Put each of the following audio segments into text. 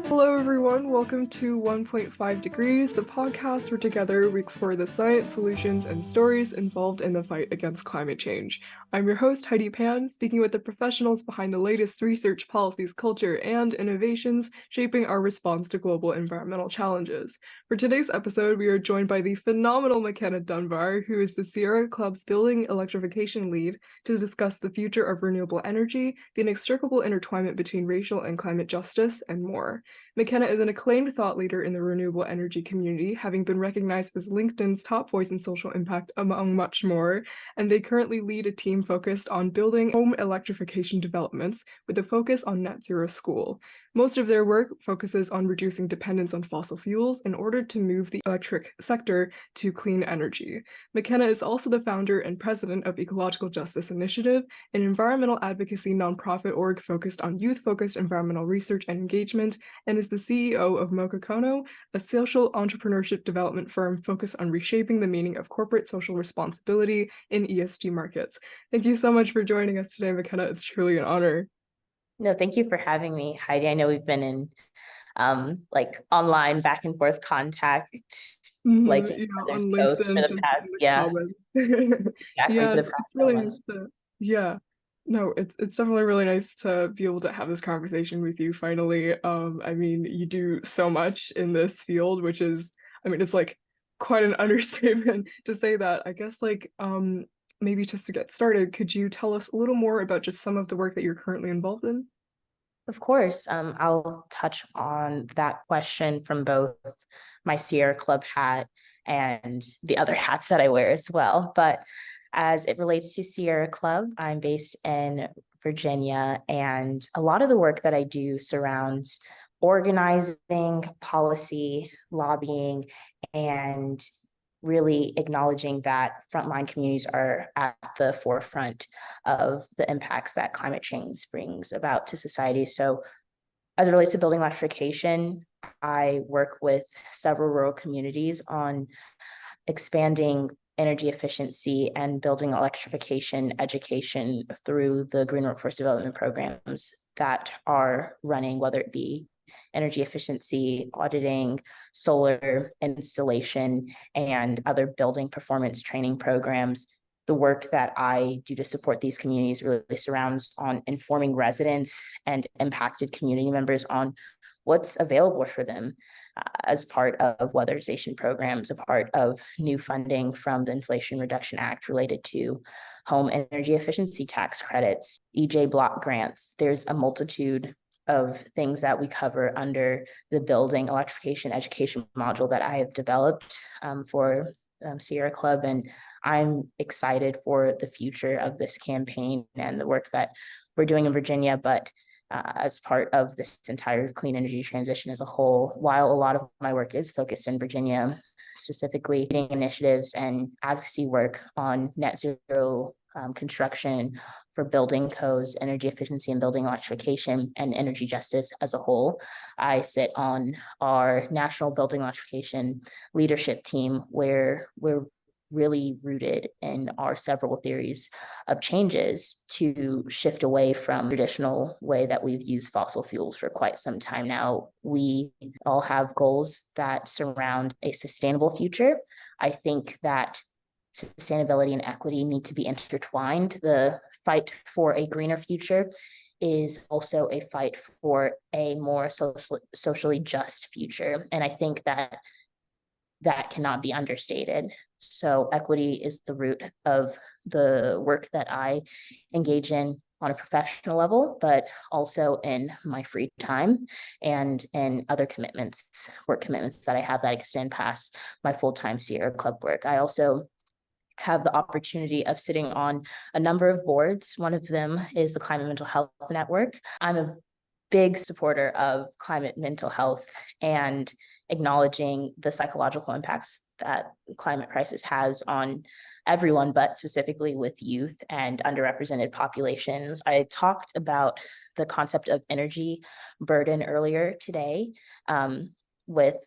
Hello, everyone. Welcome to 1.5 Degrees, the podcast where together we explore the science, solutions, and stories involved in the fight against climate change. I'm your host, Heidi Pan, speaking with the professionals behind the latest research, policies, culture, and innovations shaping our response to global environmental challenges. For today's episode, we are joined by the phenomenal McKenna Dunbar, who is the Sierra Club's Building Electrification lead, to discuss the future of renewable energy, the inextricable intertwinement between racial and climate justice, and more. McKenna is an acclaimed thought leader in the renewable energy community, having been recognized as LinkedIn's top voice in social impact, among much more, and they currently lead a team focused on building home electrification developments with a focus on net zero school. Most of their work focuses on reducing dependence on fossil fuels in order to move the electric sector to clean energy. McKenna is also the founder and president of Ecological Justice Initiative, an environmental advocacy nonprofit org focused on youth-focused environmental research and engagement, and is the CEO of Mokakono, a social entrepreneurship development firm focused on reshaping the meaning of corporate social responsibility in ESG markets. Thank you so much for joining us today, McKenna. It's truly an honor. No, thank you for having me, Heidi. I know we've been in online back and forth contact, On posts LinkedIn, for the just past, in the comments. exactly, for the It's past really months. nice to, no, it's definitely really nice to be able to have this conversation with you finally. I mean, you do so much in this field, which is, it's like quite an understatement to say that. I guess maybe just to get started, could you tell us a little more about just some of the work that you're currently involved in? Of course, I'll touch on that question from both my Sierra Club hat and the other hats that I wear as well. But as it relates to Sierra Club, I'm based in Virginia, and a lot of the work that I do surrounds organizing, policy, lobbying, and really acknowledging that frontline communities are at the forefront of the impacts that climate change brings about to society. So as it relates to building electrification, I work with several rural communities on expanding energy efficiency and building electrification education through the green workforce development programs that are running, whether it be energy efficiency, auditing, solar installation, and other building performance training programs. The work that I do to support these communities really surrounds on informing residents and impacted community members on what's available for them as part of weatherization programs, a part of new funding from the Inflation Reduction Act related to home energy efficiency tax credits, EJ block grants. There's a multitude of things that we cover under the building electrification education module that I have developed for Sierra Club. And I'm excited for the future of this campaign and the work that we're doing in Virginia, but as part of this entire clean energy transition as a whole, while a lot of my work is focused in Virginia, specifically leading initiatives and advocacy work on net zero construction for building codes, energy efficiency and building electrification, and energy justice as a whole. I sit on our national building electrification leadership team, where we're really rooted in our several theories of changes to shift away from traditional way that we've used fossil fuels for quite some time now. We all have goals that surround a sustainable future. I think that sustainability and equity need to be intertwined. The fight for a greener future is also a fight for a more socially just future. And I think that cannot be understated. So equity is the root of the work that I engage in on a professional level, but also in my free time and in other commitments, work commitments that I have that extend past my full-time Sierra Club work. I also have the opportunity of sitting on a number of boards. One of them is the Climate Mental Health Network. I'm a big supporter of climate mental health and acknowledging the psychological impacts that climate crisis has on everyone, but specifically with youth and underrepresented populations. I talked about the concept of energy burden earlier today with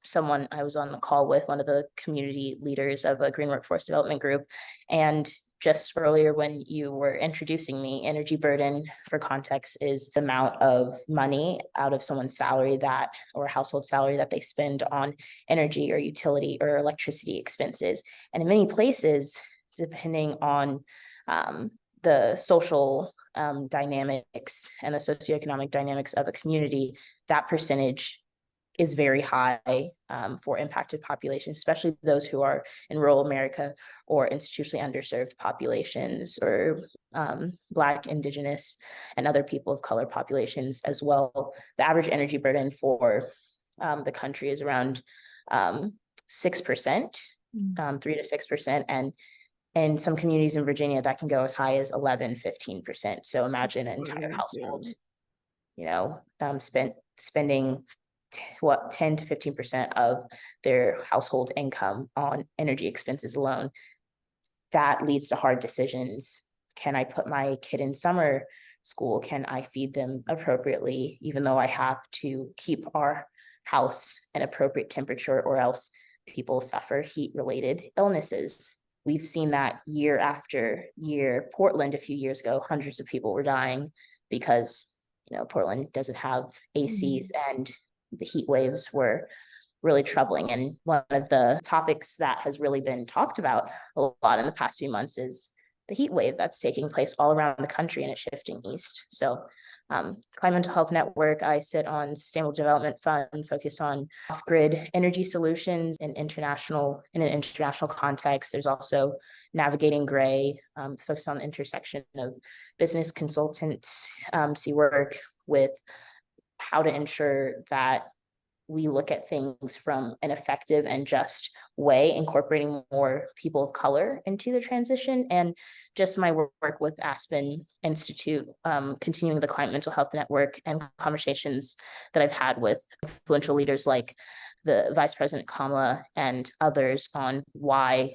someone I was on the call with, one of the community leaders of a green workforce development group, and just earlier when you were introducing me, energy burden, for context, is the amount of money out of someone's salary that, or household salary, that they spend on energy or utility or electricity expenses. And in many places, depending on the social dynamics and the socioeconomic dynamics of a community, that percentage is very high for impacted populations, especially those who are in rural America or institutionally underserved populations, or Black, Indigenous, and other people of color populations as well. The average energy burden for the country is around 6%, 3 to 6%. And in some communities in Virginia, that can go as high as 11, 15%. So imagine an entire household, spending 10 to 15% of their household income on energy expenses alone. That leads to hard decisions. Can I put my kid in summer school? Can I feed them appropriately, even though I have to keep our house an appropriate temperature, or else people suffer heat-related illnesses? We've seen that year after year. Portland, a few years ago, hundreds of people were dying because Portland doesn't have ACs, and the heat waves were really troubling. And one of the topics that has really been talked about a lot in the past few months is the heat wave that's taking place all around the country, and it's shifting east. So Climate Mental Health Network, I sit on Sustainable Development Fund, focused on off-grid energy solutions in an international context. There's also Navigating Gray, focused on the intersection of business consultants, work with how to ensure that we look at things from an effective and just way, incorporating more people of color into the transition. And just my work with Aspen Institute, continuing the Climate Mental Health Network, and conversations that I've had with influential leaders like the Vice President Kamala and others on why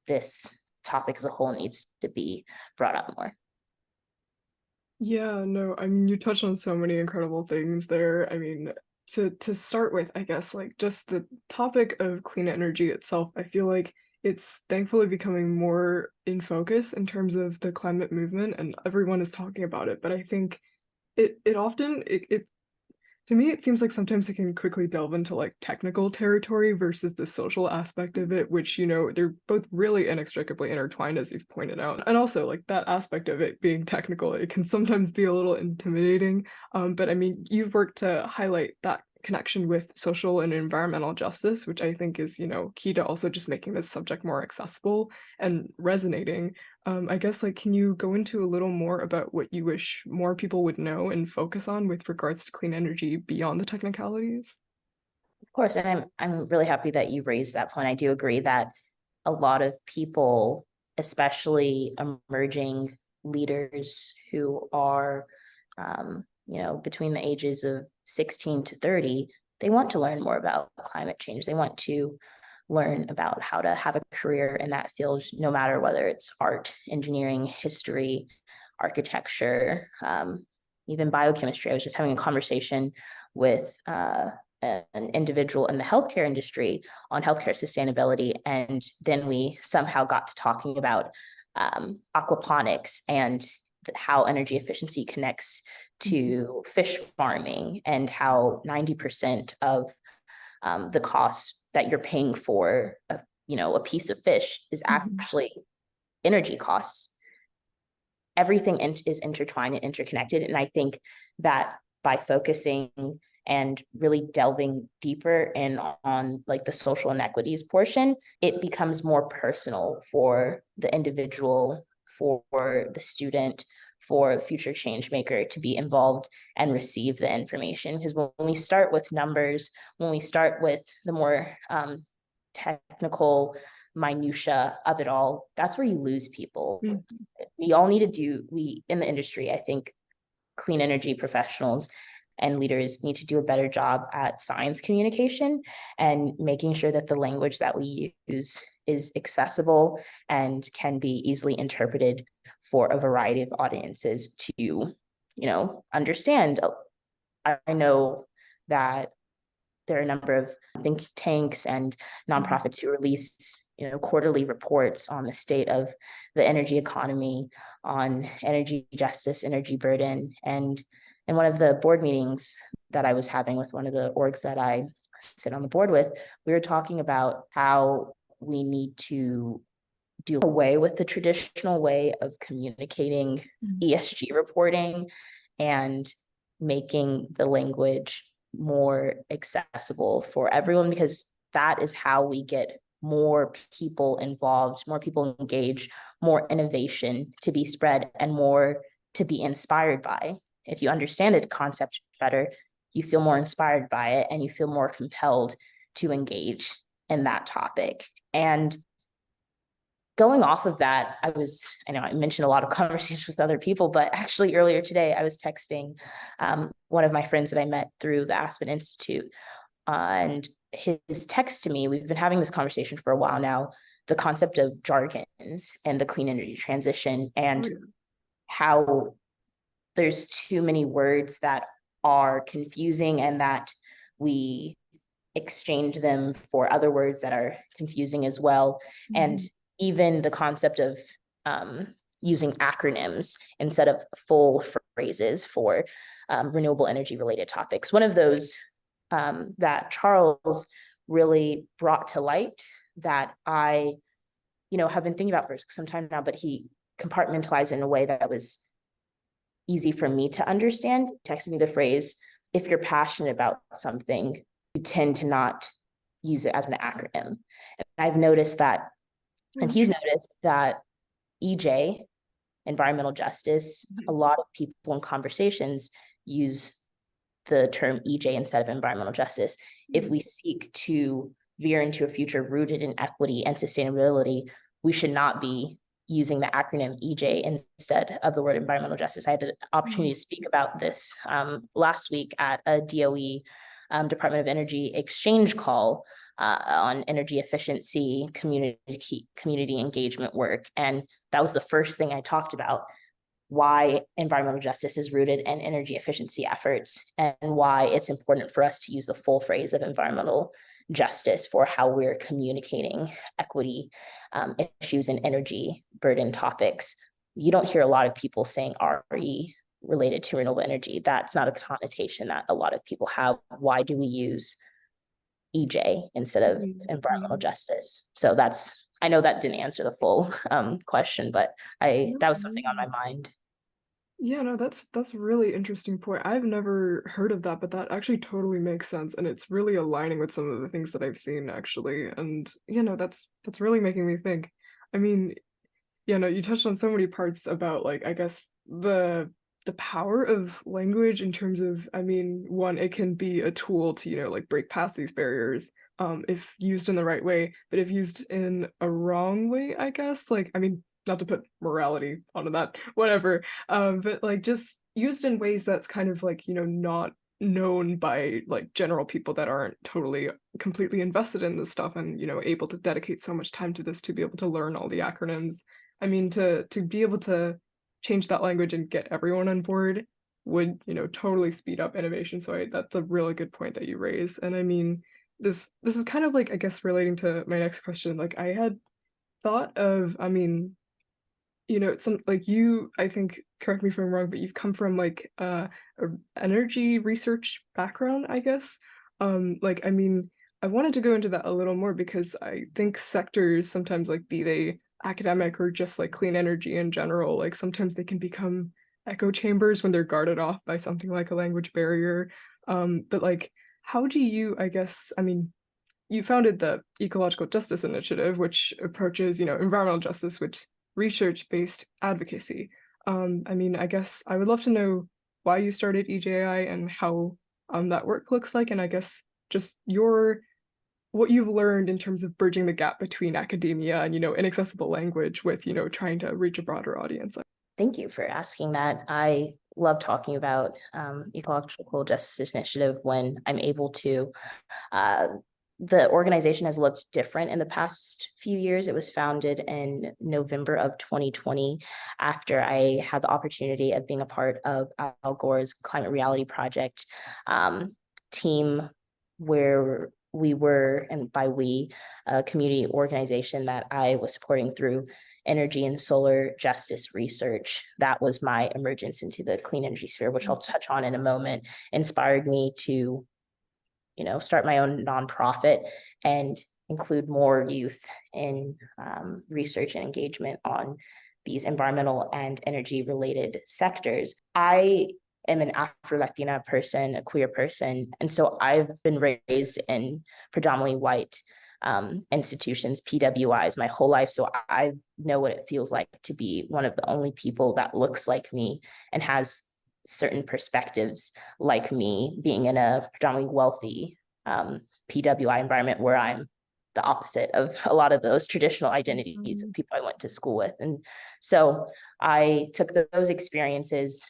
this topic as a whole needs to be brought up more. Yeah, no, I mean, you touched on so many incredible things there. I mean, to start with, I guess, like, just the topic of clean energy itself, I feel like it's thankfully becoming more in focus in terms of the climate movement, and everyone is talking about it. But I think it often to me, it seems like sometimes it can quickly delve into like technical territory versus the social aspect of it, which, they're both really inextricably intertwined, as you've pointed out. And also, like, that aspect of it being technical, it can sometimes be a little intimidating. But I mean, you've worked to highlight that connection with social and environmental justice, which I think is, key to also just making this subject more accessible and resonating. I guess, like, can you go into a little more about what you wish more people would know and focus on with regards to clean energy beyond the technicalities? Of course, and I'm really happy that you raised that point. I do agree that a lot of people, especially emerging leaders who are, between the ages of 16 to 30, they want to learn more about climate change. They want to learn about how to have a career in that field, no matter whether it's art, engineering, history, architecture, even biochemistry. I was just having a conversation with an individual in the healthcare industry on healthcare sustainability, and then we somehow got to talking about aquaponics and how energy efficiency connects to fish farming, and how 90% of the cost that you're paying for a piece of fish is actually energy costs. Everything is intertwined and interconnected. And I think that by focusing and really delving deeper in on like the social inequities portion, it becomes more personal for the individual, for the student, for a future change maker to be involved and receive the information. Because when we start with numbers, when we start with the more technical minutia of it all, that's where you lose people. We all need to in the industry, I think clean energy professionals and leaders need to do a better job at science communication and making sure that the language that we use is accessible and can be easily interpreted for a variety of audiences to, understand. I know that there are a number of think tanks and nonprofits who release, quarterly reports on the state of the energy economy, on energy justice, energy burden. And in one of the board meetings that I was having with one of the orgs that I sit on the board with, we were talking about how we need to do away with the traditional way of communicating ESG reporting and making the language more accessible for everyone, because that is how we get more people involved, more people engaged, more innovation to be spread, and more to be inspired by. If you understand a concept better, you feel more inspired by it and you feel more compelled to engage in that topic. And going off of that, I know I mentioned a lot of conversations with other people, but actually earlier today, I was texting one of my friends that I met through the Aspen Institute. And his text to me, we've been having this conversation for a while now, the concept of jargons and the clean energy transition, and how there's too many words that are confusing and that we exchange them for other words that are confusing as well. And even the concept of using acronyms instead of full phrases for renewable energy related topics. One of those that Charles really brought to light that I, have been thinking about for some time now, but he compartmentalized in a way that was easy for me to understand. He texted me the phrase, if you're passionate about something, you tend to not use it as an acronym. And I've noticed that, and he's noticed that EJ, environmental justice, a lot of people in conversations use the term EJ instead of environmental justice. If we seek to veer into a future rooted in equity and sustainability, we should not be using the acronym EJ instead of the word environmental justice. I had the opportunity to speak about this last week at a DOE Department of Energy exchange call on energy efficiency, community engagement work. And that was the first thing I talked about, why environmental justice is rooted in energy efficiency efforts and why it's important for us to use the full phrase of environmental justice for how we're communicating equity issues and energy burden topics. You don't hear a lot of people saying RE related to renewable energy. That's not a connotation that a lot of people have. Why do we use EJ instead of environmental justice? So I know that didn't answer the full question, but that was something on my mind. Yeah, no, that's a really interesting point. I've never heard of that, but that actually totally makes sense, and it's really aligning with some of the things that I've seen actually. And that's really making me think. I mean, you touched on so many parts about, like, I guess the power of language in terms of, I mean, one, it can be a tool to, like, break past these barriers, if used in the right way, but if used in a wrong way, I guess, like, I mean, not to put morality onto that, whatever, but like just used in ways that's kind of like, not known by like general people that aren't totally completely invested in this stuff and, able to dedicate so much time to this to be able to learn all the acronyms. I mean, to be able to change that language and get everyone on board would, totally speed up innovation. So that's a really good point that you raise. And I mean, this is kind of like, I guess, relating to my next question. Like, I had thought of, I mean, some like you, I think, correct me if I'm wrong, but you've come from like a energy research background, I guess. Like, I mean, I wanted to go into that a little more because I think sectors sometimes, like, be they academic or just like clean energy in general, like sometimes they can become echo chambers when they're guarded off by something like a language barrier. But like, how do you, I guess, I mean, you founded the Ecological Justice Initiative, which approaches, environmental justice, which research-based advocacy. I mean, I guess I would love to know why you started EJI and how that work looks like, and I guess just what you've learned in terms of bridging the gap between academia and, inaccessible language with, trying to reach a broader audience. Thank you for asking that. I love talking about Ecological Justice Initiative when I'm able to. The organization has looked different in the past few years. It was founded in November of 2020 after I had the opportunity of being a part of Al Gore's Climate Reality Project team, where we were, and by we, a community organization that I was supporting through energy and solar justice research. That was my emergence into the clean energy sphere, which I'll touch on in a moment, inspired me to, start my own nonprofit and include more youth in research and engagement on these environmental and energy related sectors. I am an Afro-Latina person, a queer person, and so I've been raised in predominantly white institutions, PWIs, my whole life. So I know what it feels like to be one of the only people that looks like me and has certain perspectives like me, being in a predominantly wealthy PWI environment where I'm the opposite of a lot of those traditional identities of people I went to school with. And so I took those experiences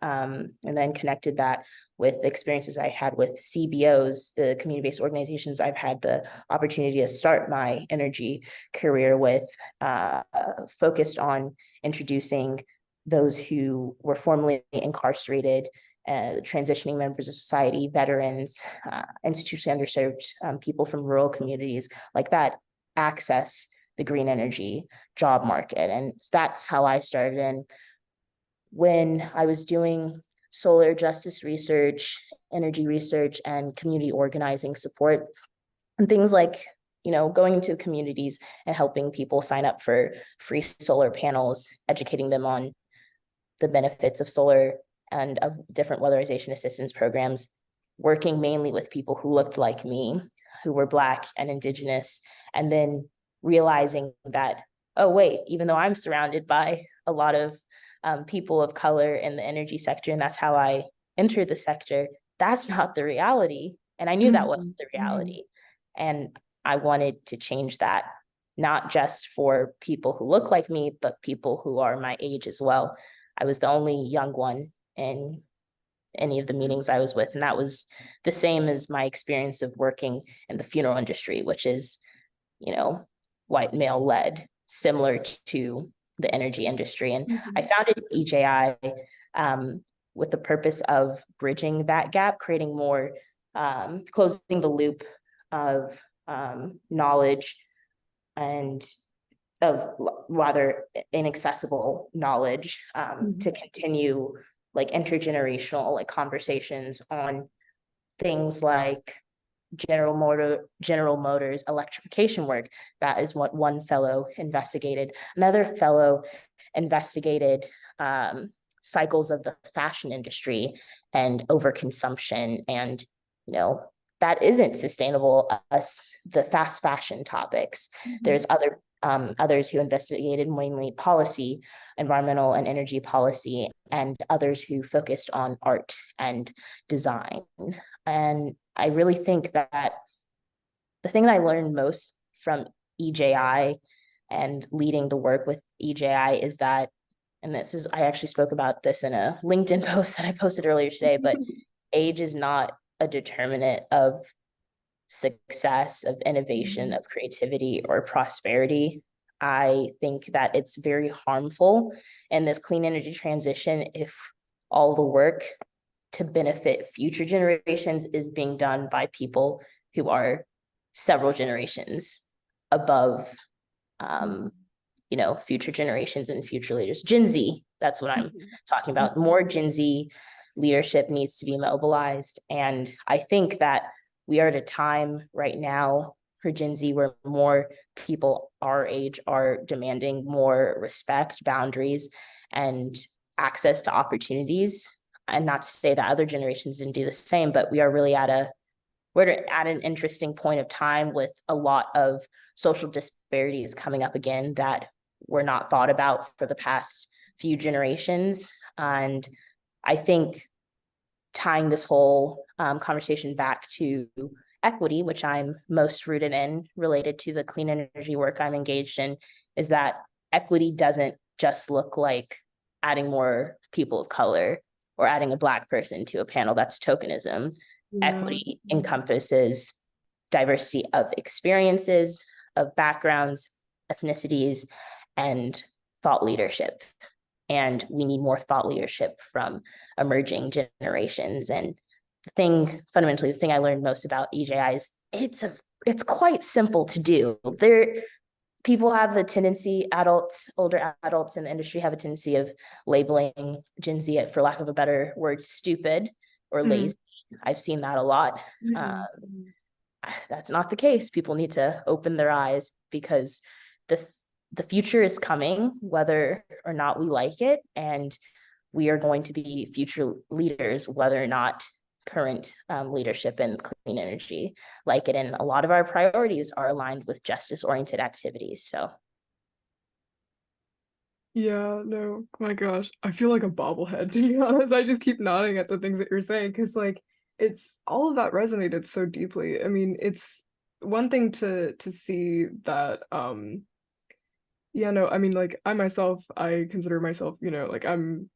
and then connected that with experiences I had with CBOs, the community-based organizations I've had the opportunity to start my energy career with, focused on introducing those who were formerly incarcerated, transitioning members of society, veterans, institutionally underserved people from rural communities like that, access the green energy job market. And that's how I started. And when I was doing solar justice research, energy research, and community organizing support, and things like, going into communities and helping people sign up for free solar panels, educating them on the benefits of solar and of different weatherization assistance programs, working mainly with people who looked like me, who were Black and Indigenous, and then realizing that, oh, wait, even though I'm surrounded by a lot of people of color in the energy sector, and that's how I entered the sector, that's not the reality. And I knew that wasn't the reality. And I wanted to change that, not just for people who look like me, but people who are my age as well. I was the only young one in any of the meetings I was with. And that was the same as my experience of working in the funeral industry, which is, white male led, similar to the energy industry. And I founded EJI with the purpose of bridging that gap, creating more, closing the loop of knowledge and of rather inaccessible knowledge to continue like intergenerational like conversations on things like General Motors electrification work. That is what one fellow investigated. Another fellow investigated cycles of the fashion industry and overconsumption, and that isn't sustainable. The fast fashion topics. There's others who investigated mainly policy, environmental and energy policy, and others who focused on art and design. And I really think that the thing that I learned most from EJI and leading the work with EJI is that, and I actually spoke about this in a LinkedIn post that I posted earlier today, but age is not a determinant of success, of innovation, of creativity, or prosperity. I think that it's very harmful in this clean energy transition if all the work to benefit future generations is being done by people who are several generations above future generations and future leaders. Gen Z, that's what I'm talking about. More Gen Z leadership needs to be mobilized. And I think that we are at a time right now for Gen Z where more people our age are demanding more respect, boundaries, and access to opportunities. And not to say that other generations didn't do the same, but we're at an interesting point of time with a lot of social disparities coming up again that were not thought about for the past few generations. And I think tying this whole conversation back to equity, which I'm most rooted in related to the clean energy work I'm engaged in, is that equity doesn't just look like adding more people of color or adding a Black person to a panel. That's tokenism. Equity encompasses diversity of experiences, of backgrounds, ethnicities, and thought leadership. And we need more thought leadership from emerging generations. And fundamentally, the thing I learned most about EJI is it's quite simple to do. People have a tendency, older adults in the industry have a tendency of labeling Gen Z, for lack of a better word, stupid or lazy. I've seen that a lot. That's not the case. People need to open their eyes, because the future is coming, whether or not we like it, and we are going to be future leaders, whether or not current leadership in clean energy like it. And a lot of our priorities are aligned with justice-oriented activities. So Yeah, no, my gosh. I feel like a bobblehead, to be honest. I just keep nodding at the things that you're saying because like it's all of that resonated so deeply. I mean, it's one thing to see that yeah, no, I mean like I myself, I consider myself, like I'm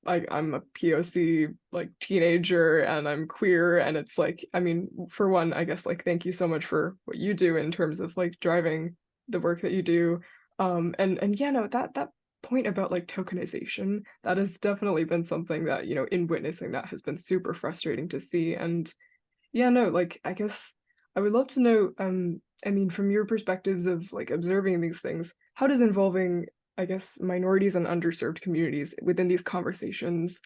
a POC like teenager and I'm queer, and it's like, I mean, for one, I guess like thank you so much for what you do in terms of like driving the work that you do. And yeah, no, that point about like tokenization, that has definitely been something that, in witnessing that has been super frustrating to see. And yeah, no, like I guess I would love to know, I mean, from your perspectives of like observing these things, how does involving, I guess, minorities and underserved communities within these conversations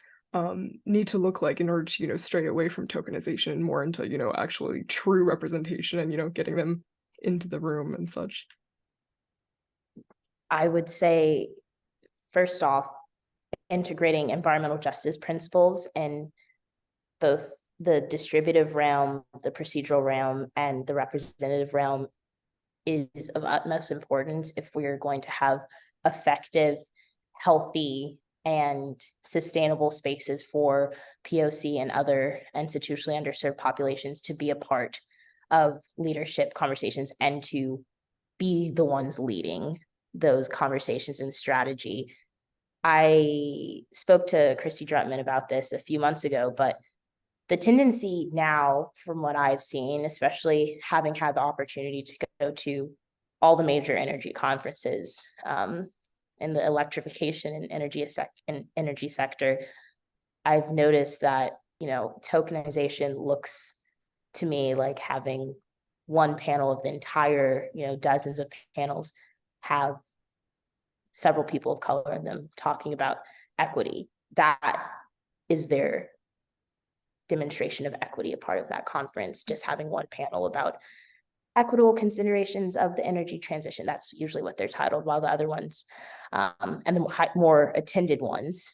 need to look like in order to, stray away from tokenization and more into, actually true representation and, getting them into the room and such? I would say, first off, integrating environmental justice principles in both the distributive realm, the procedural realm, and the representative realm is of utmost importance if we are going to have effective, healthy, and sustainable spaces for POC and other institutionally underserved populations to be a part of leadership conversations and to be the ones leading those conversations and strategy. I spoke to Christy Drutman about this a few months ago, but the tendency now, from what I've seen, especially having had the opportunity to go to all the major energy conferences in the electrification and energy sector, I've noticed that, tokenization looks to me like having one panel of the entire, dozens of panels have several people of color in them talking about equity. That is their demonstration of equity, a part of that conference, just having one panel about equitable considerations of the energy transition. That's usually what they're titled, while the other ones and the more attended ones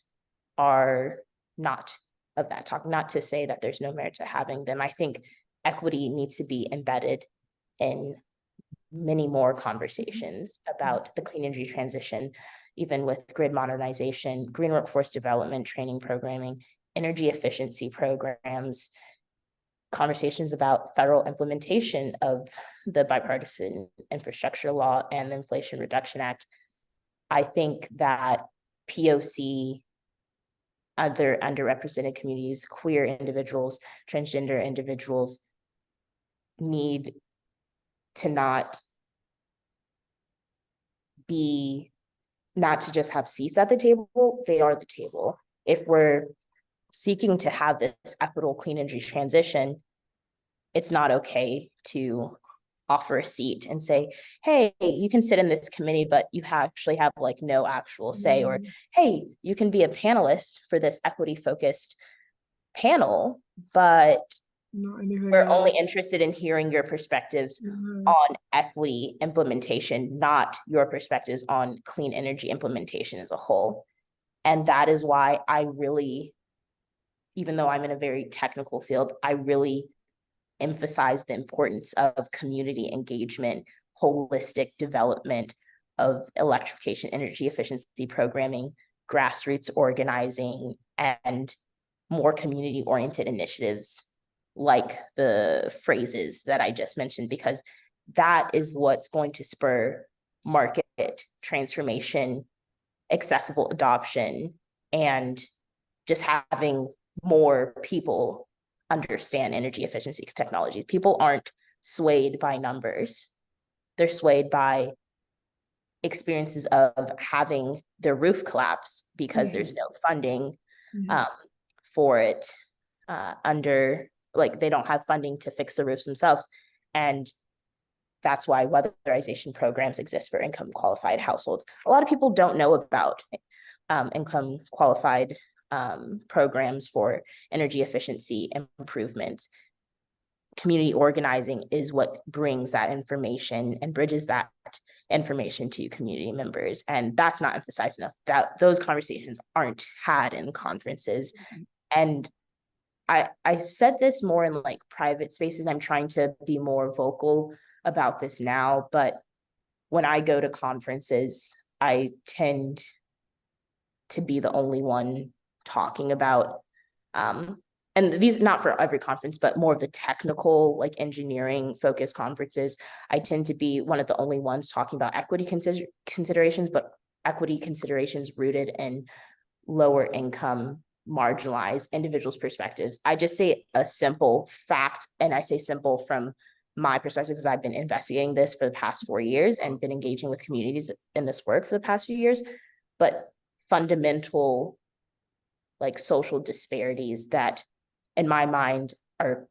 are not of that talk. Not to say that there's no merit to having them. I think equity needs to be embedded in many more conversations about the clean energy transition, even with grid modernization, green workforce development, training programming, energy efficiency programs, conversations about federal implementation of the bipartisan infrastructure law and the Inflation Reduction Act. I think that POC, other underrepresented communities, queer individuals, transgender individuals need to not to just have seats at the table, they are the table. If we're seeking to have this equitable clean energy transition, it's not okay to offer a seat and say, hey, you can sit in this committee, but you actually have like no actual say, or hey, you can be a panelist for this equity focused panel, but we're only interested in hearing your perspectives on equity implementation, not your perspectives on clean energy implementation as a whole. And that is why I really, even though I'm in a very technical field, I really emphasize the importance of community engagement, holistic development of electrification, energy efficiency programming, grassroots organizing, and more community-oriented initiatives like the phrases that I just mentioned, because that is what's going to spur market transformation, accessible adoption, and just having more people understand energy efficiency technologies. People aren't swayed by numbers. They're swayed by experiences of having their roof collapse because there's no funding for it. they don't have funding to fix the roofs themselves. And that's why weatherization programs exist for income qualified households. A lot of people don't know about income qualified programs for energy efficiency improvements. Community organizing is what brings that information and bridges that information to community members. And that's not emphasized enough. That those conversations aren't had in conferences. And I've said this more in like private spaces. I'm trying to be more vocal about this now, but when I go to conferences, I tend to be the only one talking about and these not for every conference, but more of the technical, like engineering focused conferences. I tend to be one of the only ones talking about equity considerations, but equity considerations rooted in lower income, marginalized individuals' perspectives. I just say a simple fact, and I say simple from my perspective because I've been investigating this for the past 4 years and been engaging with communities in this work for the past few years. But fundamental, like social disparities that, in my mind, are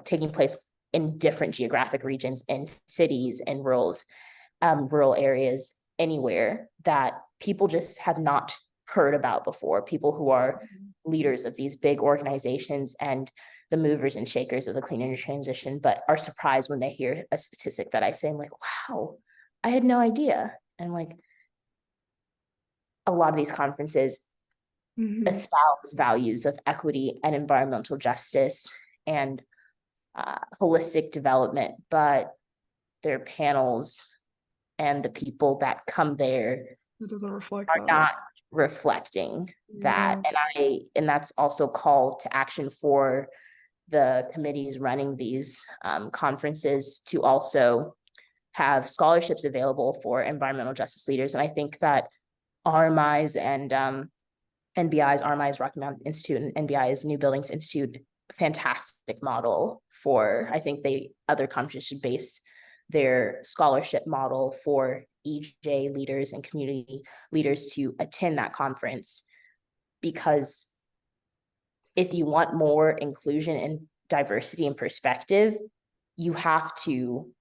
taking place in different geographic regions, in cities and rural areas, anywhere that people just have not heard about before. People who are leaders of these big organizations and the movers and shakers of the clean energy transition, but are surprised when they hear a statistic that I say, I'm like, wow, I had no idea. And like, a lot of these conferences espouse values of equity and environmental justice and holistic development, but their panels and the people that come there it doesn't reflect are that. not reflecting that. And that's also call to action for the committees running these conferences to also have scholarships available for environmental justice leaders. And I think that RMI's and NBI's, RMI's Rocky Mountain Institute and NBI's New Buildings Institute, fantastic model for, I think other countries should base their scholarship model for EJ leaders and community leaders to attend that conference. Because if you want more inclusion and diversity and perspective, you have to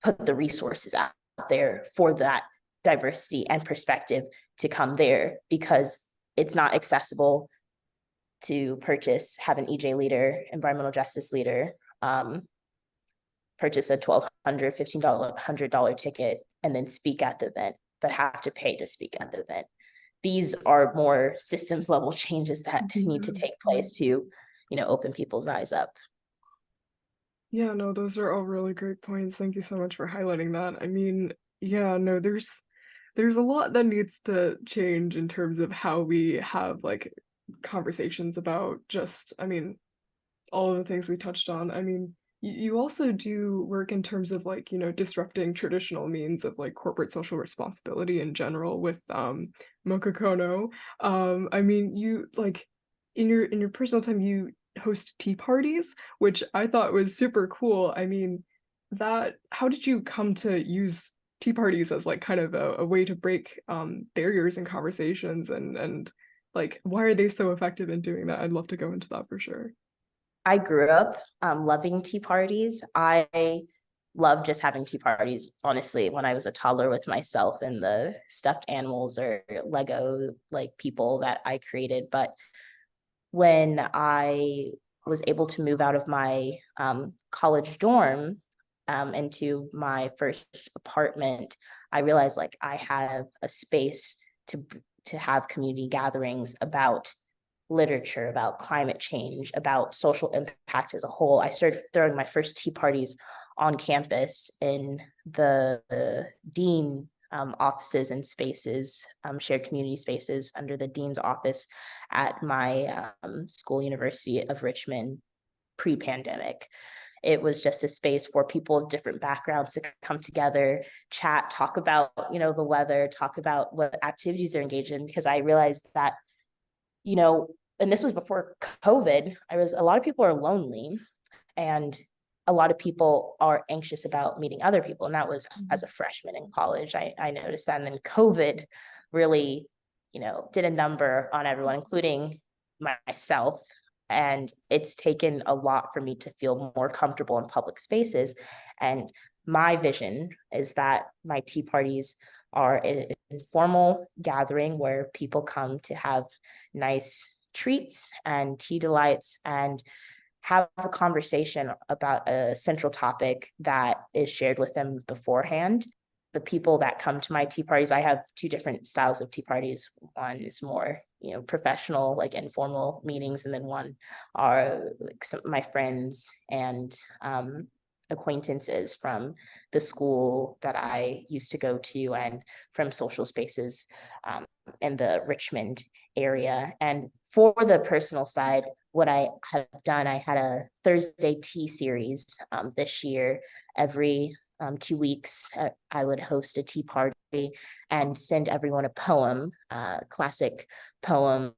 put the resources out there for that diversity and perspective to come there, because it's not accessible to have an EJ leader, environmental justice leader, purchase a $1,200, $1,500, $100 ticket and then speak at the event, but have to pay to speak at the event. These are more systems level changes that need to take place to, open people's eyes up. Yeah, no, those are all really great points. Thank you so much for highlighting that. I mean, yeah, no, there's a lot that needs to change in terms of how we have like conversations about just, I mean, all of the things we touched on. I mean, you also do work in terms of like, disrupting traditional means of like corporate social responsibility in general with Mokokono. I mean, you like in your personal time you host tea parties, which I thought was super cool. I mean, how did you come to use tea parties as like kind of a way to break barriers in conversations, and like why are they so effective in doing that? I'd love to go into that for sure. I grew up loving tea parties. I love just having tea parties, honestly, when I was a toddler with myself and the stuffed animals or Lego like people that I created. But when I was able to move out of my college dorm into my first apartment, I realized like I have a space to have community gatherings about literature, about climate change, about social impact as a whole. I started throwing my first tea parties on campus in the dean offices and spaces, shared community spaces under the dean's office at my school, University of Richmond, pre-pandemic. It was just a space for people of different backgrounds to come together, chat, talk about, the weather, talk about what activities they're engaged in, because I realized that, and this was before COVID, a lot of people are lonely and a lot of people are anxious about meeting other people. And that was as a freshman in college, I noticed that. And then COVID really, did a number on everyone, including myself. And it's taken a lot for me to feel more comfortable in public spaces. And my vision is that my tea parties are an informal gathering where people come to have nice treats and tea delights and have a conversation about a central topic that is shared with them beforehand. The people that come to my tea parties, I have two different styles of tea parties. One is more, professional, like informal meetings, and then one are like some of my friends and acquaintances from the school that I used to go to and from social spaces in the Richmond area. And for the personal side, what I have done, I had a Thursday tea series this year. Every 2 weeks, I would host a tea party and send everyone a poem, classic poem,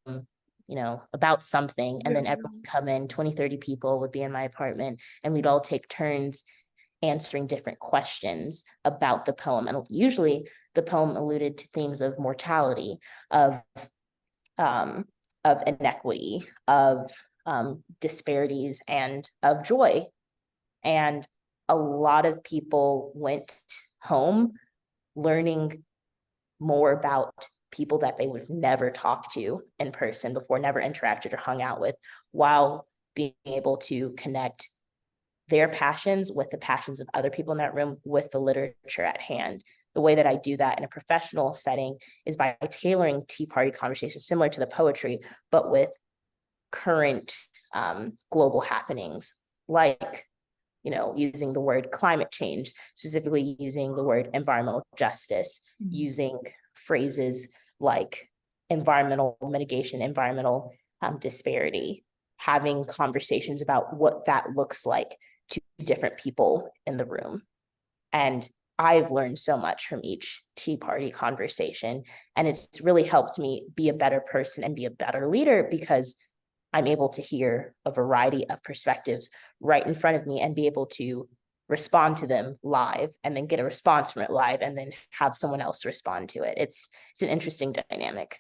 about something. And then everyone would come in, 20, 30 people would be in my apartment, and we'd all take turns answering different questions about the poem. And usually the poem alluded to themes of mortality, um, of inequity, of disparities, and of joy. And a lot of people went home learning more about people that they would have never talked to in person before, never interacted or hung out with, while being able to connect their passions with the passions of other people in that room with the literature at hand. The way that I do that in a professional setting is by tailoring tea party conversations similar to the poetry, but with current global happenings, like using the word climate change, specifically using the word environmental justice, using phrases like environmental mitigation, environmental disparity, having conversations about what that looks like to different people in the room. And I've learned so much from each tea party conversation, and it's really helped me be a better person and be a better leader, because I'm able to hear a variety of perspectives right in front of me and be able to respond to them live, and then get a response from it live, and then have someone else respond to it. It's an interesting dynamic.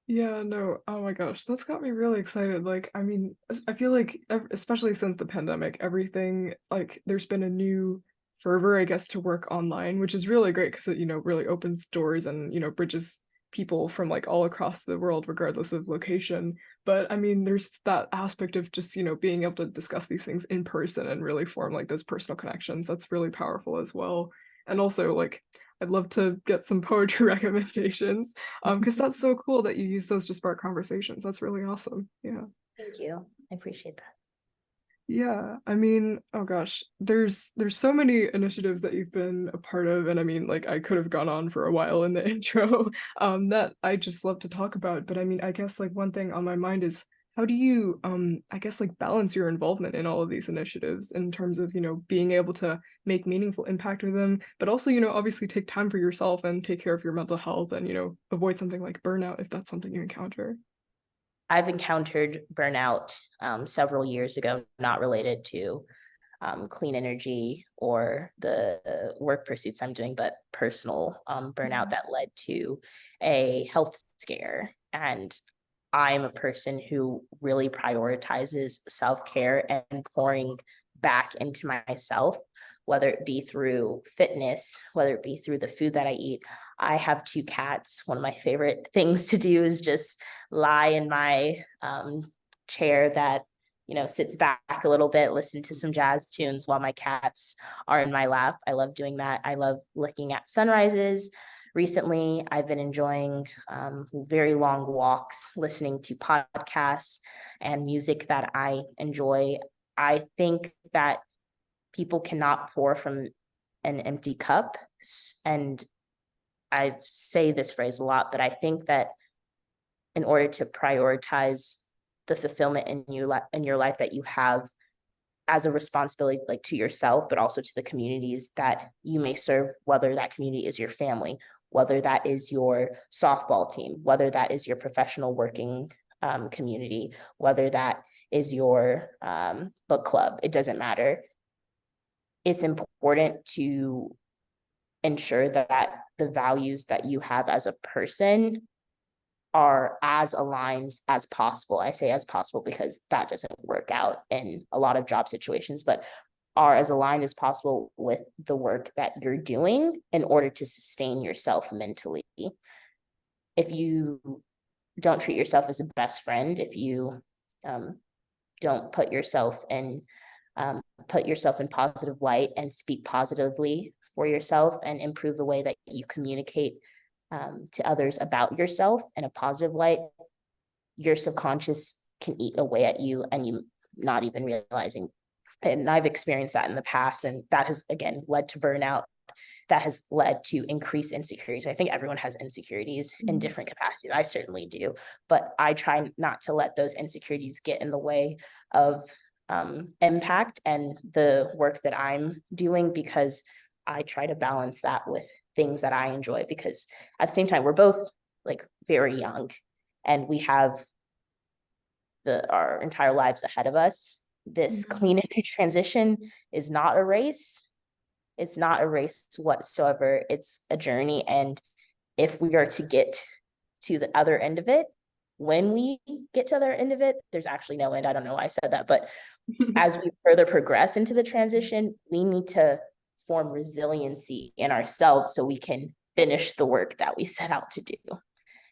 Yeah, no, oh my gosh, that's got me really excited. Like, I mean, I feel like, especially since the pandemic, everything, like, there's been a new fervor, I guess, to work online, which is really great because it, really opens doors and, bridges people from like all across the world, regardless of location. But I mean, there's that aspect of just, being able to discuss these things in person and really form like those personal connections. That's really powerful as well. And also, like, I'd love to get some poetry recommendations because that's so cool that you use those to spark conversations. That's really awesome. Yeah. Thank you. I appreciate that. Yeah, I mean, oh gosh, there's so many initiatives that you've been a part of, and I mean, like I could have gone on for a while in the intro, that I just love to talk about. But I mean, I guess like one thing on my mind is how do you, I guess like balance your involvement in all of these initiatives in terms of, being able to make meaningful impact with them, but also, obviously take time for yourself and take care of your mental health and, avoid something like burnout if that's something you encounter. I've encountered burnout several years ago, not related to clean energy or the work pursuits I'm doing, but personal burnout that led to a health scare. And I'm a person who really prioritizes self-care and pouring back into myself, whether it be through fitness, whether it be through the food that I eat. I have two cats. One of my favorite things to do is just lie in my chair that sits back a little bit, listen to some jazz tunes while my cats are in my lap. I love doing that. I love looking at sunrises. Recently, I've been enjoying very long walks, listening to podcasts and music that I enjoy. I think that people cannot pour from an empty cup. And I say this phrase a lot, but I think that in order to prioritize the fulfillment in your life that you have as a responsibility, like to yourself, but also to the communities that you may serve, whether that community is your family, whether that is your softball team, whether that is your professional working community, whether that is your book club, it doesn't matter. It's important to ensure that the values that you have as a person are as aligned as possible. I say as possible because that doesn't work out in a lot of job situations, but are as aligned as possible with the work that you're doing in order to sustain yourself mentally. If you don't treat yourself as a best friend, if you don't put yourself in positive light and speak positively for yourself and improve the way that you communicate to others about yourself in a positive light, your subconscious can eat away at you and you not even realizing. And I've experienced that in the past, and that has again led to burnout. That has led to increased insecurities. I think everyone has insecurities in different capacities. I certainly do, but I try not to let those insecurities get in the way of impact and the work that I'm doing, because I try to balance that with things that I enjoy, because at the same time, we're both like very young and we have our entire lives ahead of us. This clean energy transition is not a race. It's not a race whatsoever. It's a journey. And if we are to get to the other end of it, when we get to the other end of it, there's actually no end. I don't know why I said that, but as we further progress into the transition, we need to form resiliency in ourselves so we can finish the work that we set out to do.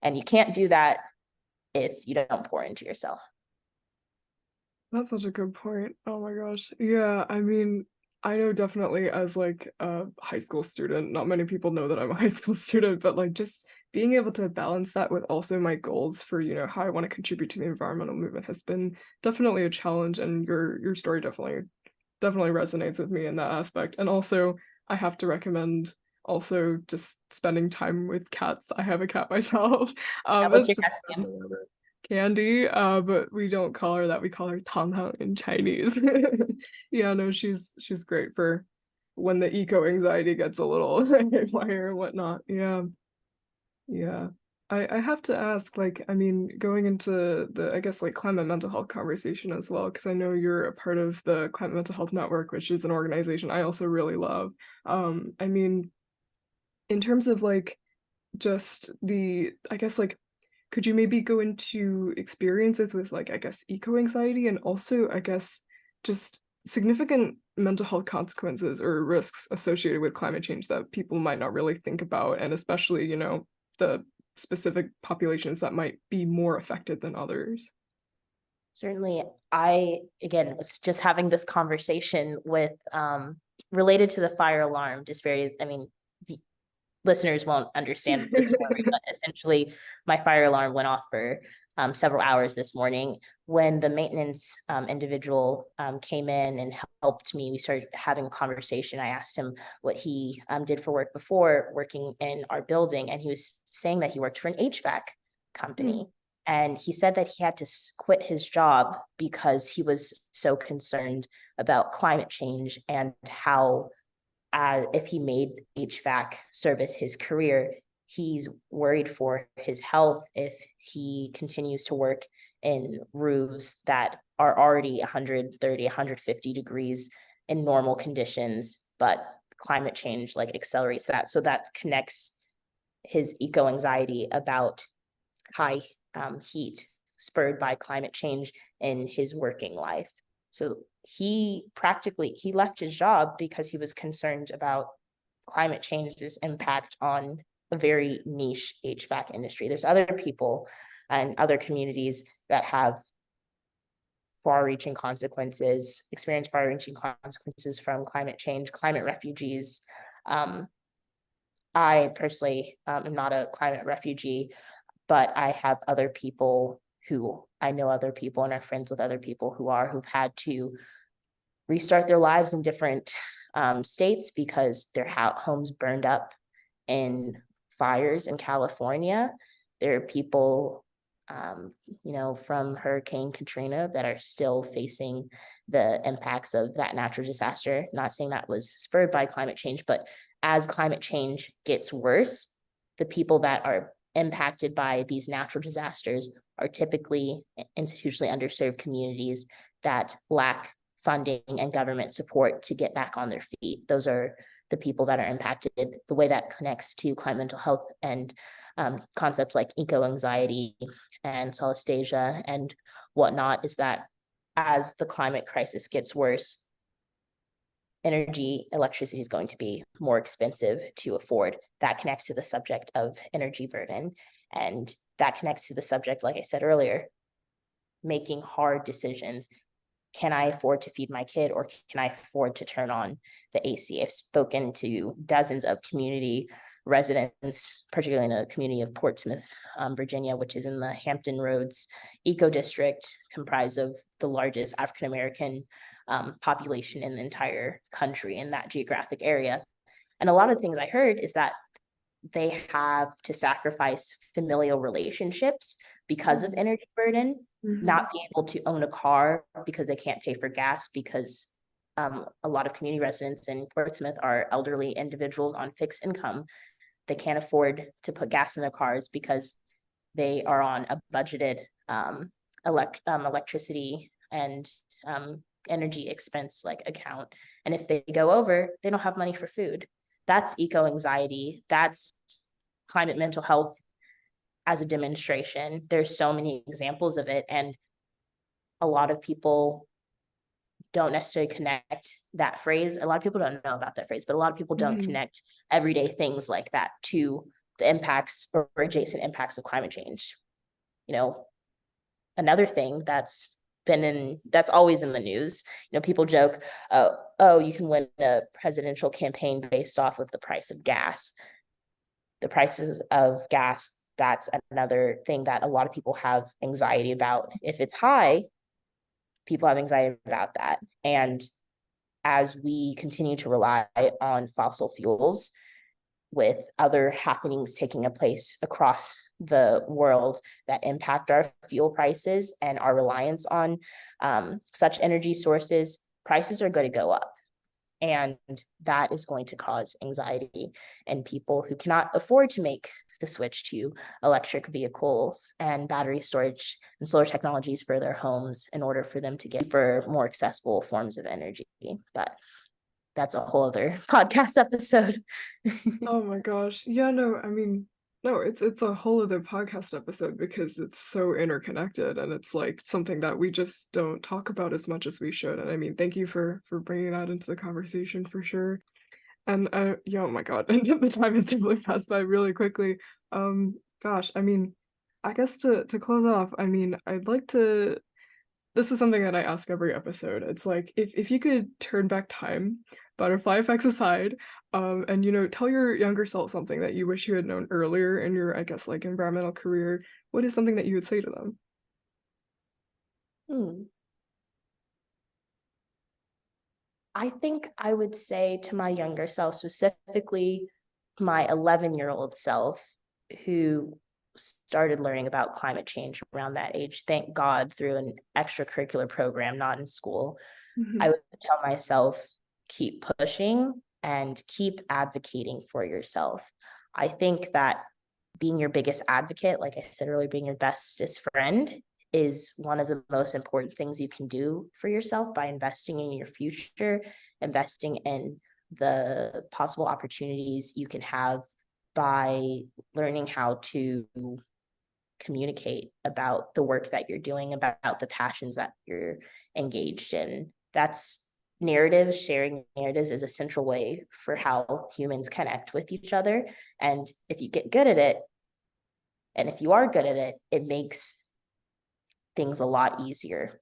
And you can't do that if you don't pour into yourself. That's such a good point. Oh my gosh. Yeah, I mean, I know definitely as like a high school student, not many people know that I'm a high school student, but like just being able to balance that with also my goals for, how I want to contribute to the environmental movement has been definitely a challenge, and your story definitely resonates with me in that aspect. And also, I have to recommend also just spending time with cats. I have a cat myself. What's It's your just cat's the best name? thing ever. Candy, but we don't call her that. We call her Tang in Chinese. Yeah, no, she's great for when the eco anxiety gets a little haywire and whatnot. Yeah, yeah. I have to ask, like, I mean, going into the, I guess, like climate mental health conversation as well, because I know you're a part of the Climate Mental Health Network, which is an organization I also really love. I mean, in terms of like just the, I guess, like, could you maybe go into experiences with like, I guess, eco anxiety, and also, I guess, just significant mental health consequences or risks associated with climate change that people might not really think about, and especially, the specific populations that might be more affected than others? Certainly, I again was just having this conversation with related to the fire alarm, just very, I mean, listeners won't understand the story, but essentially my fire alarm went off for several hours this morning. When the maintenance individual came in and helped me, we started having a conversation. I asked him what he did for work before working in our building, and he was saying that he worked for an HVAC company. And he said that he had to quit his job because he was so concerned about climate change and how if he made HVAC service his career, he's worried for his health if he continues to work in roofs that are already 130, 150 degrees in normal conditions, but climate change like accelerates that. So that connects his eco anxiety about high heat spurred by climate change in his working life. So he left his job because he was concerned about climate change's impact on a very niche HVAC industry. There's other people and other communities that have far-reaching consequences, experience far-reaching consequences from climate change, climate refugees. I personally am not a climate refugee, but I have other people I know other people and are friends with other people who've had to restart their lives in different states because their homes burned up in fires in California. There are people, from Hurricane Katrina that are still facing the impacts of that natural disaster. Not saying that was spurred by climate change, but as climate change gets worse, the people that are impacted by these natural disasters are typically institutionally underserved communities that lack funding and government support to get back on their feet. Those are the people that are impacted. The way that connects to climate mental health and concepts like eco-anxiety and solastalgia and whatnot, is that as the climate crisis gets worse, electricity is going to be more expensive to afford. That connects to the subject of energy burden. And that connects to the subject, like I said earlier, making hard decisions. Can I afford to feed my kid, or can I afford to turn on the AC? I've spoken to dozens of community residents, particularly in a community of Portsmouth, Virginia, which is in the Hampton Roads Eco District, comprised of the largest African-American population in the entire country in that geographic area. And a lot of the things I heard is that they have to sacrifice familial relationships because of energy burden, not being able to own a car because they can't pay for gas, because a lot of community residents in Portsmouth are elderly individuals on fixed income. They can't afford to put gas in their cars because they are on a budgeted electricity and energy expense like account. And if they go over, they don't have money for food. That's eco-anxiety. That's climate mental health as a demonstration. There's so many examples of it. And a lot of people don't necessarily connect that phrase. A lot of people don't know about that phrase, but a lot of people don't connect everyday things like that to the impacts or adjacent impacts of climate change. You know, another thing that's always in the news, people joke, oh, you can win a presidential campaign based off of the price of gas. The prices of gas, that's another thing that a lot of people have anxiety about. If it's high, people have anxiety about that. And as we continue to rely on fossil fuels, with other happenings taking place across the world that impact our fuel prices and our reliance on such energy sources, prices are going to go up. And that is going to cause anxiety in people who cannot afford to make the switch to electric vehicles and battery storage and solar technologies for their homes in order for them to get for more accessible forms of energy. But that's a whole other podcast episode. Oh my gosh. Yeah, no, I mean, no, it's a whole other podcast episode because it's so interconnected, and it's like something that we just don't talk about as much as we should. And I mean, thank you for bringing that into the conversation for sure. And yeah, oh my God, and the time has definitely passed by really quickly. Gosh, I mean, I guess to close off, I mean, I'd like to. This is something that I ask every episode. It's like if you could turn back time, butterfly effects aside, and tell your younger self something that you wish you had known earlier in your, I guess, like environmental career, what is something that you would say to them? I think I would say to my younger self, specifically my 11-year-old self, who started learning about climate change around that age, thank God, through an extracurricular program, not in school. I would tell myself, keep pushing and keep advocating for yourself. I think that being your biggest advocate, like I said earlier, being your bestest friend is one of the most important things you can do for yourself by investing in your future, investing in the possible opportunities you can have by learning how to communicate about the work that you're doing, about the passions that you're engaged in. That's narratives, sharing narratives is a central way for how humans connect with each other. And if you get good at it, and if you are good at it, it makes things a lot easier.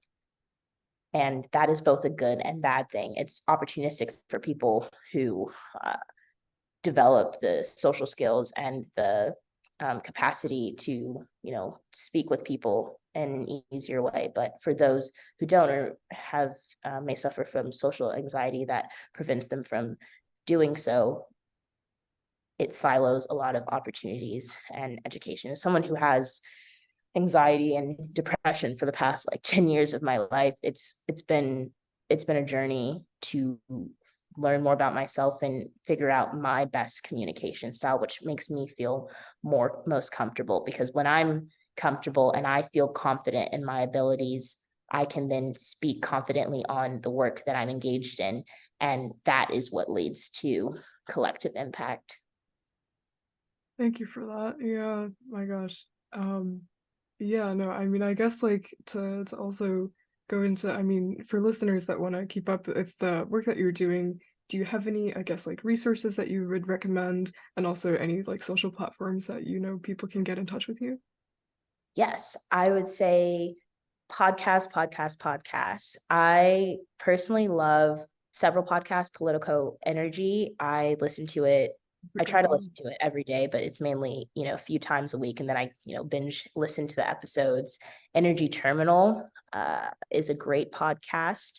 And that is both a good and bad thing. It's opportunistic for people who develop the social skills and the capacity to, speak with people in an easier way. But for those who don't or have may suffer from social anxiety that prevents them from doing so, it silos a lot of opportunities and education. As someone who has anxiety and depression for the past like 10 years of my life, it's been a journey to learn more about myself and figure out my best communication style, which makes me feel most comfortable, because when I'm comfortable and I feel confident in my abilities, I can then speak confidently on the work that I'm engaged in, and that is what leads to collective impact. Thank you for that. Yeah, my gosh. Yeah, no, I mean, I guess like to also go into, I mean, for listeners that want to keep up with the work that you're doing, do you have any, I guess, like resources that you would recommend, and also any like social platforms that you know people can get in touch with you? Yes, I would say podcasts. I personally love several podcasts. Politico Energy, I listen to it. A I good try to one. listen to it every day, but it's mainly, a few times a week, and then I, binge listen to the episodes. Energy Terminal is a great podcast.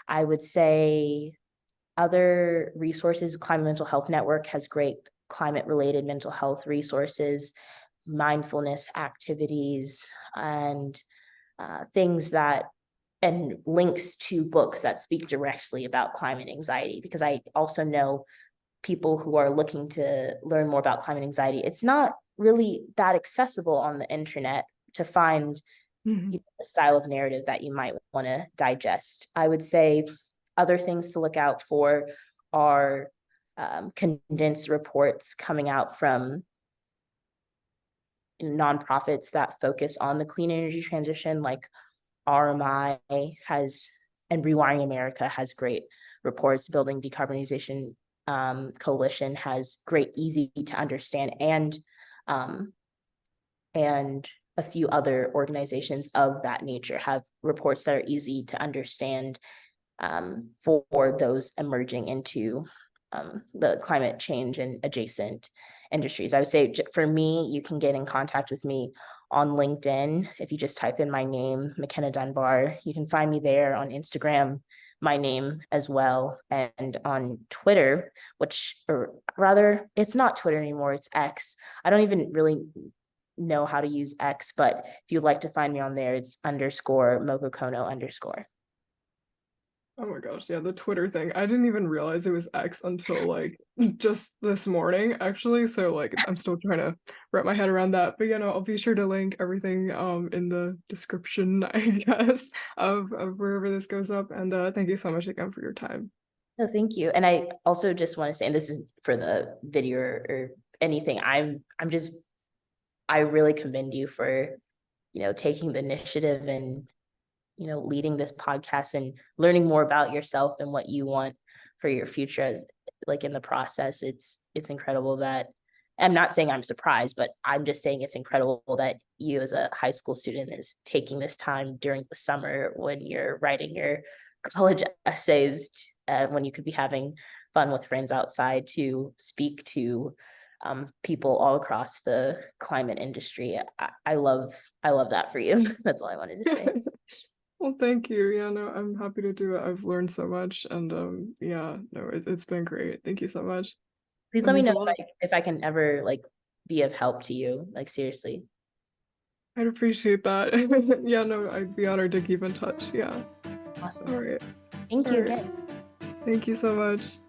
I would say other resources, Climate Mental Health Network has great climate related mental health resources, mindfulness activities, and things that and links to books that speak directly about climate anxiety, because I also know people who are looking to learn more about climate anxiety. It's not really that accessible on the internet to find Mhm. a style of narrative that you might want to digest. I would say other things to look out for are condensed reports coming out from nonprofits that focus on the clean energy transition, like RMI has, and Rewiring America has great reports. Building Decarbonization Coalition has great, easy to understand, um, and a few other organizations of that nature have reports that are easy to understand for those emerging into the climate change and adjacent industries. I would say for me, you can get in contact with me on LinkedIn. If you just type in my name, McKenna Dunbar, you can find me there. On Instagram, my name as well, and on Twitter, or rather, it's not Twitter anymore, it's X. I don't even really know how to use X, but if you'd like to find me on there, it's _Mokokono_. Oh my gosh, yeah, the Twitter thing. I didn't even realize it was X until like just this morning, actually. So like I'm still trying to wrap my head around that. But you know, I'll be sure to link everything in the description, I guess, of wherever this goes up. And thank you so much again for your time. No, thank you. And I also just want to say, and this is for the video or anything, I really commend you for, taking the initiative and, leading this podcast and learning more about yourself and what you want for your future as like in the process. It's incredible that I'm not saying I'm surprised, but I'm just saying it's incredible that you as a high school student is taking this time during the summer when you're writing your college essays, when you could be having fun with friends outside, to speak to people all across the climate industry. I love that for you. That's all I wanted to say. Well, thank you. Yeah, no, I'm happy to do it. I've learned so much, and yeah, no, it's been great. Thank you so much. Please It let me means a know lot. if I can ever like be of help to you. Like seriously. I'd appreciate that. Yeah, no, I'd be honored to keep in touch. Yeah. Awesome. All right. Thank All you right. again. Thank you so much.